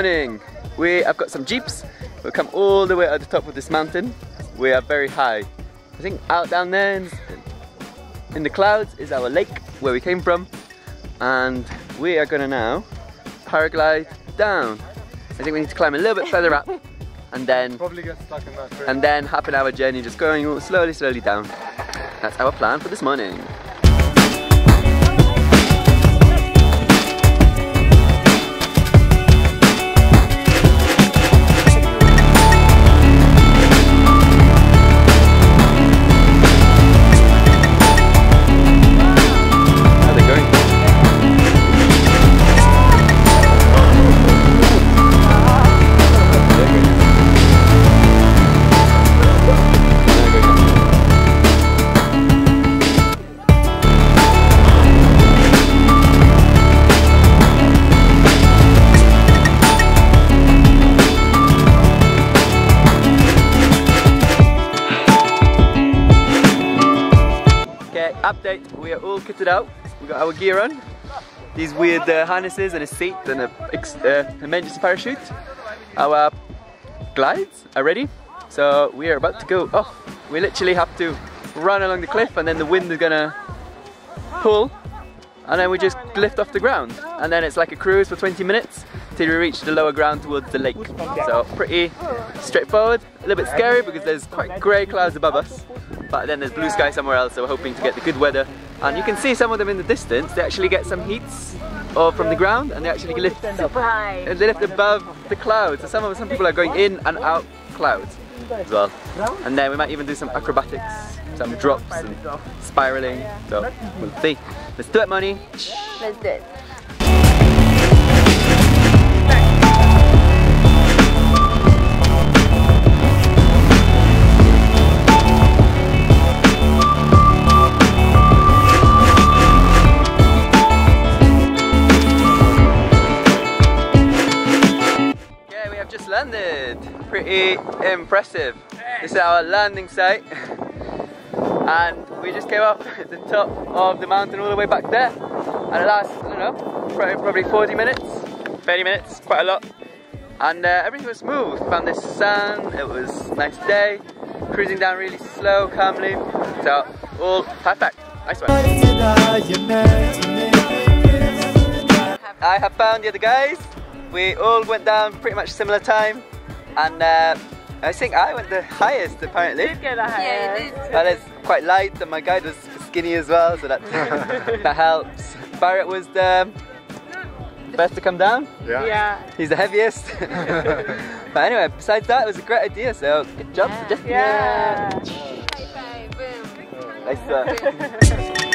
morning. I've got some jeeps. We've come all the way at the top of this mountain. We are very high. I think out down there in the clouds is our lake where we came from, and we are gonna now paraglide down. I think we need to climb a little bit further up, and then probably get stuck in that tree. And then half an hour journey, just going slowly down. That's our plan for this morning. Update, we are all kitted out. We got our gear on, these weird harnesses and a seat and a emergency parachute. Our glides are ready, so we are about to go. Oh, we literally have to run along the cliff, and then the wind is gonna pull, and then we just lift off the ground, and then it's like a cruise for 20 minutes till we reach the lower ground towards the lake. So pretty straightforward, a little bit scary because there's quite grey clouds above us, but then there's blue sky somewhere else, so we're hoping to get the good weather. And you can see some of them in the distance. They actually get some heats from the ground, and they actually lift super high. And they lift above the clouds. So some people are going in and out clouds as well. And then we might even do some acrobatics, some drops and spiraling. So we'll see. Let's do it, Moni. Let's do it. Landed. Pretty impressive. This is our landing site, and we just came up at the top of the mountain all the way back there, and it lasts, I don't know, probably 40 minutes, 30 minutes, quite a lot, and everything was smooth. Found this sun, it was a nice day, cruising down really slow, calmly, so all perfect. Nice one. I have found the other guys. We all went down pretty much similar time, and I think I went the highest apparently. You did get the highest. Yeah, you did. And it's quite light, and my guide was skinny as well, so that that helps. Barrett was the best to come down. Yeah. He's the heaviest. But anyway, besides that, it was a great idea. So good job, suggesting it. High five, boom. Nice one.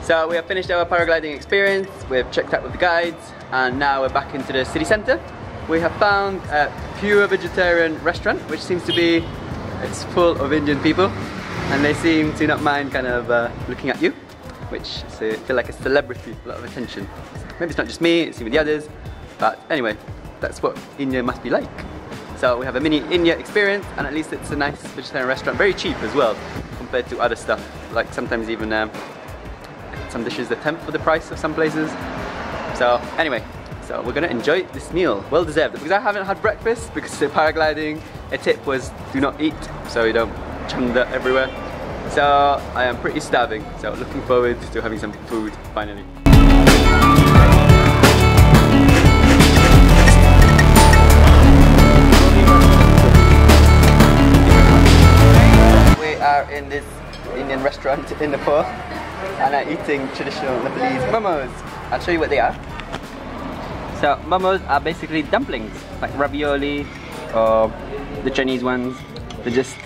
So we have finished our paragliding experience, we've checked out with the guides, and now we're back into the city centre. We have found a pure vegetarian restaurant, which seems to be, it's full of Indian people, and they seem to not mind kind of looking at you, which I feel like a celebrity, a lot of attention. Maybe it's not just me, it's even the others, but anyway, that's what India must be like. So we have a mini India experience, and at least it's a nice vegetarian restaurant, very cheap as well, compared to other stuff, like sometimes even some dishes that tempt for the price of some places. So anyway, so we're gonna enjoy this meal, well deserved, because I haven't had breakfast because the paragliding, a tip was do not eat, so you don't chunder everywhere. So I am pretty starving, so looking forward to having some food finally. We are in this Indian restaurant in Nepal, and are eating traditional Nepalese momos. I'll show you what they are. So momos are basically dumplings, like ravioli or the Chinese ones. They're just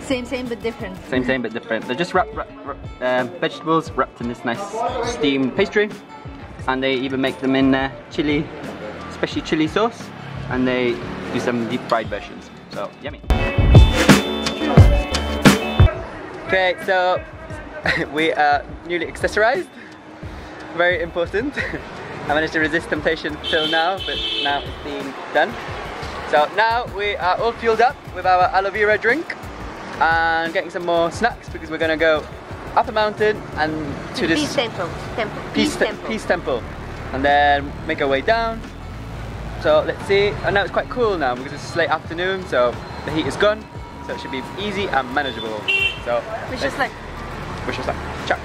same but different. Same but different. They're just vegetables wrapped in this nice steamed pastry, and they even make them in chili, especially chili sauce, and they do some deep fried versions. So yummy. Okay, so we are newly accessorized. Very important. I managed to resist temptation till now, but now it's been done. So now we are all fueled up with our aloe vera drink and getting some more snacks because we're going to go up a mountain and to this Peace Temple, and then make our way down. So let's see. And now it's quite cool now because it's late afternoon, so the heat is gone, so it should be easy and manageable. So wish us luck. Wish us luck. Ciao.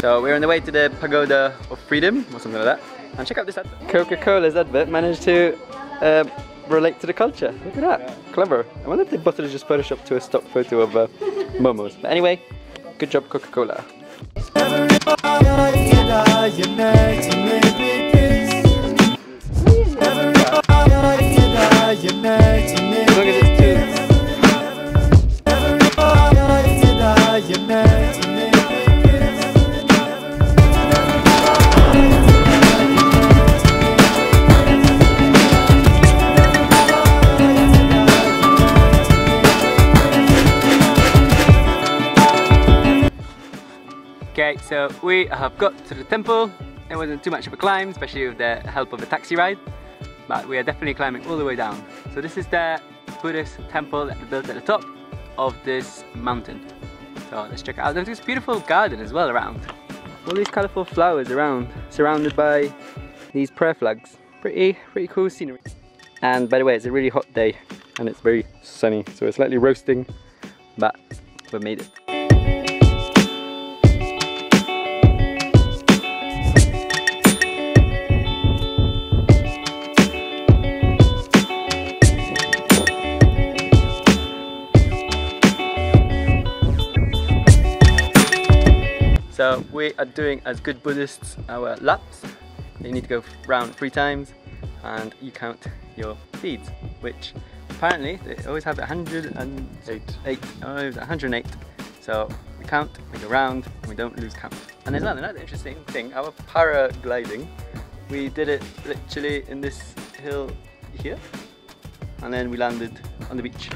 So we're on the way to the Pagoda of Freedom or something like that, and check out this advert. Coca-Cola's advert managed to relate to the culture. Look at that, clever. I wonder if they bothered to just Photoshop to a stock photo of momos. But anyway, good job Coca-Cola. As long as it's two. Okay, so we have got to the temple. It wasn't too much of a climb, especially with the help of a taxi ride, but we are definitely climbing all the way down. So this is the Buddhist temple that they built at the top of this mountain. So let's check it out. There's this beautiful garden as well around. All these colourful flowers around, surrounded by these prayer flags. Pretty cool scenery. And by the way, it's a really hot day and it's very sunny, so it's slightly roasting, but we've made it. So we are doing as good Buddhists our laps. You need to go round 3 times and you count your beads, which apparently they always have 108. Oh, it was 108. So we count, we go round, and we don't lose count. And there's another interesting thing, our paragliding, we did it literally in this hill here, and then we landed on the beach.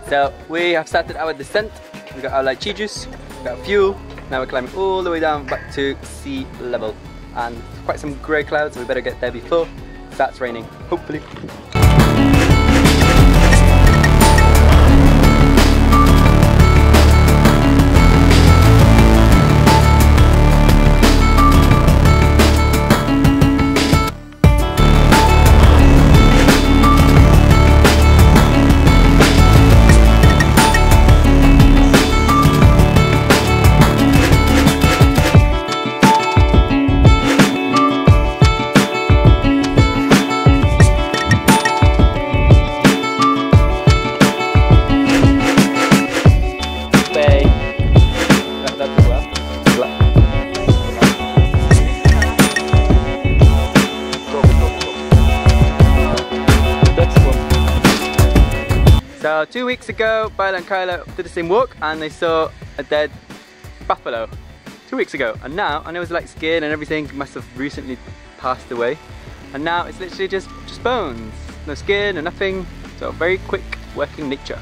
So we have started our descent. We got our lychee juice, we got fuel. Now we're climbing all the way down back to sea level, and quite some grey clouds, so we better get there before it starts raining, hopefully. So 2 weeks ago, Baila and Kyla did the same walk and they saw a dead buffalo 2 weeks ago, and now, and it was like skin and everything must have recently passed away, and now it's literally just bones, no skin and nothing, so very quick working nature.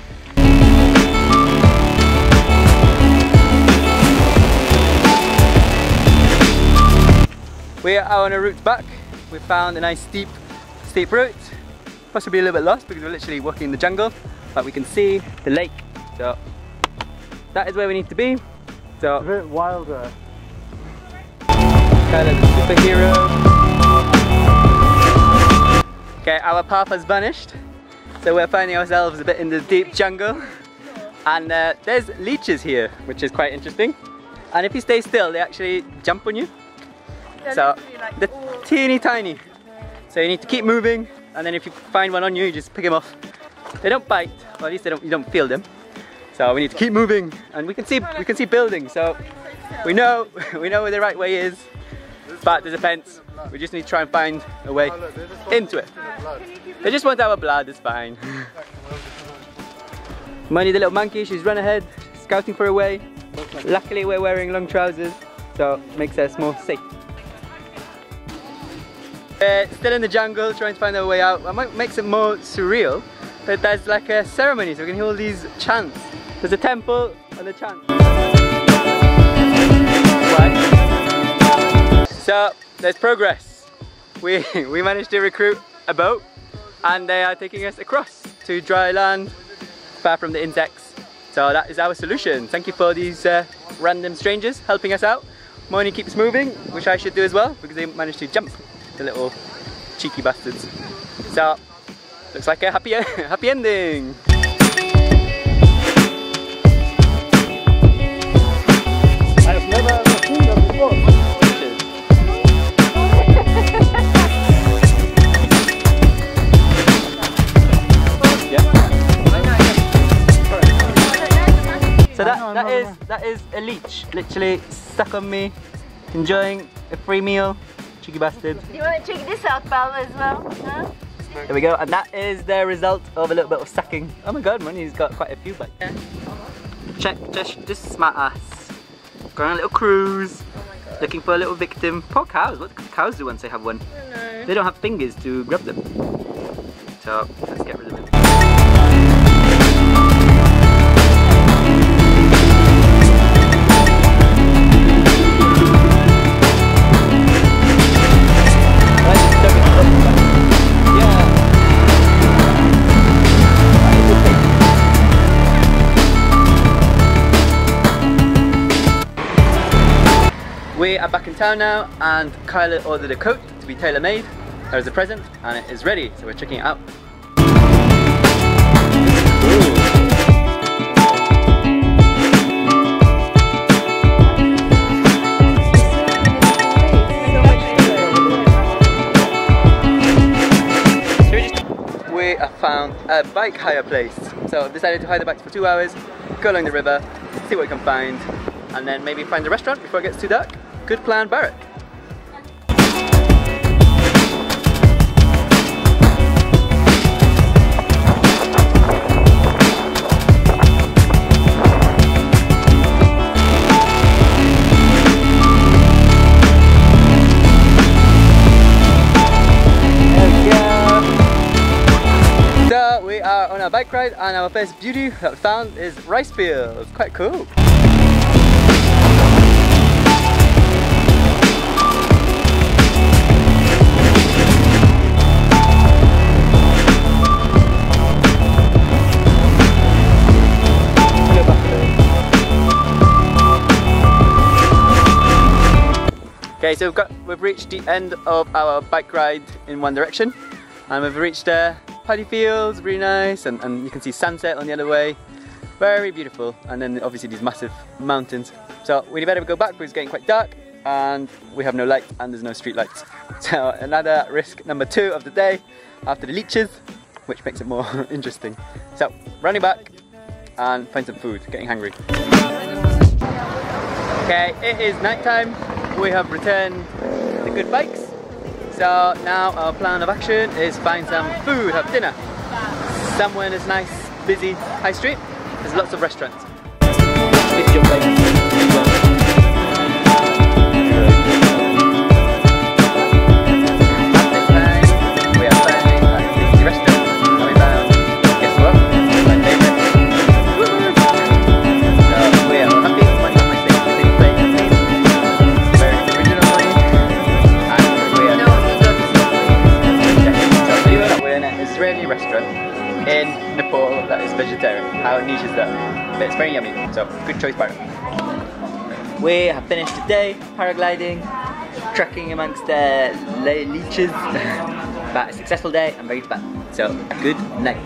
We are on a route back. We found a nice steep route, possibly a little bit lost because we're literally walking in the jungle, but we can see the lake, so that is where we need to be. So a bit wilder. Kyla's a superhero. Okay, our path has vanished, so we're finding ourselves a bit in the deep jungle, and there's leeches here, which is quite interesting, and if you stay still they actually jump on you. So they're teeny tiny, so you need to keep moving, and then if you find one on you, you just pick him off They don't bite, or at least you don't feel them. So we need to keep moving, and we can see buildings. So we know where the right way is, but there's a fence. We just need to try and find a way into it. They just want our blood. It's fine. Money, the little monkey, she's run ahead, scouting for a way. Luckily, we're wearing long trousers, so it makes us more safe. Still in the jungle, trying to find our way out. What makes it more surreal, but there's like a ceremony, so we can hear all these chants. There's a temple and a chant. Right. So there's progress. We managed to recruit a boat, and they are taking us across to dry land, far from the insects. So that is our solution. Thank you for these random strangers helping us out. Moni keeps moving, which I should do as well, because they managed to jump, the little cheeky bastards. So looks like a happy ending. I've never seen them before. So that is a leech, literally stuck on me, enjoying a free meal. Cheeky bastard. Do you want to check this out, pal, as well? Huh? There we go, and that is the result of a little bit of sucking. Oh my god, Money's got quite a few bites. Yeah. Check, just smart ass. Going on a little cruise, looking for a little victim. Poor cows, what do cows do once they have one? I don't know. They don't have fingers to grab them. So, let's get rid of them. We are back in town now, and Kyla ordered a coat to be tailor-made as a present, and it is ready, so we're checking it out. We have found a bike hire place, so I've decided to hire the bikes for 2 hours, go along the river, see what we can find, and then maybe find a restaurant before it gets too dark. Good plan, Barrett. So we are on our bike ride, and our first beauty that we found is rice fields. Quite cool. Okay, so we've reached the end of our bike ride in one direction, and we've reached paddy fields, really nice, and you can see sunset on the other way, very beautiful, and then obviously these massive mountains. So we better go back because it's getting quite dark, and we have no light, and there's no street lights. So another risk number 2 of the day, after the leeches, which makes it more interesting. So running back and find some food, getting hungry. Okay, it is night time. We have returned the good bikes, so now our plan of action is find some food, have dinner. Somewhere in this nice, busy high street, there's lots of restaurants. In Nepal that is vegetarian. How niche is that? But it's very yummy, so good choice, Barrett. We have finished the day paragliding, trekking amongst the leeches, but a successful day and very fun. So good night.